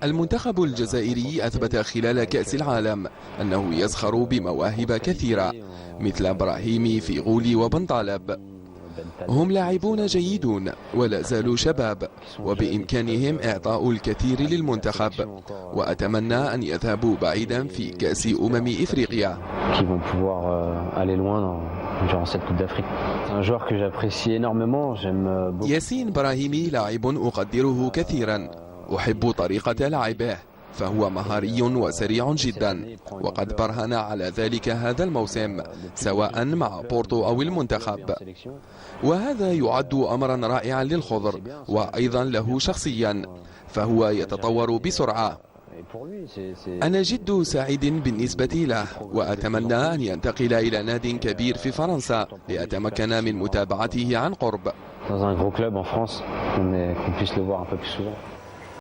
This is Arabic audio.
المنتخب الجزائري أثبت خلال كأس العالم أنه يزخر بمواهب كثيرة مثل براهيمي فيغولي وبن طالب. هم لاعبون جيدون ولا زالوا شباب، وبإمكانهم إعطاء الكثير للمنتخب، وأتمنى أن يذهبوا بعيدا في كأس إفريقيا. ياسين براهيمي لاعب أقدره كثيرا، أحب طريقة لعبه، فهو مهاري وسريع جدا، وقد برهن على ذلك هذا الموسم سواء مع بورتو أو المنتخب، وهذا يعد أمرا رائعا للخضر وأيضا له شخصيا، فهو يتطور بسرعة. أنا جد سعيد بالنسبة له، وأتمنى أن ينتقل إلى ناد كبير في فرنسا لأتمكن من متابعته عن قرب.